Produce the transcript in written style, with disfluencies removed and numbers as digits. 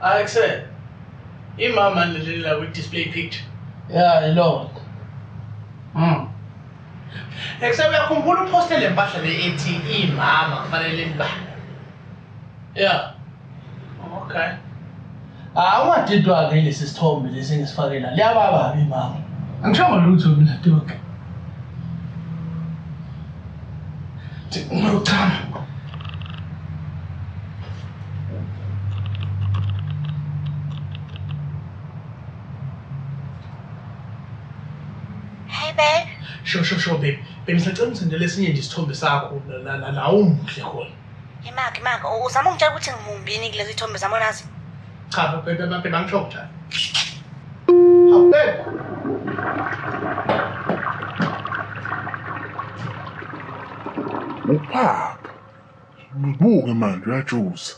Alexe, imama nilela kwi-display picture. Yeah, Lord. Alexe, uyakhumbula uphoste le mpahla le ethi imama kufanele nibale? Yeah. Okay. Ungadidwa-ke lesi sithombe lesi engisifake la. Liyabababi mama. Angishongo lutho mina Doke. Ngiyocama. Hey babe. Sure babe. Bengisacela ungisendele esinye nje isithombe sakho la umuhle khona. Imaka, uzama ungitshela ukuthi ngimumbini kulezi ithombe zami onazi? Cha babe angisho njalo. Hawu babe. Uphapha. Ubuke manje uyajuza.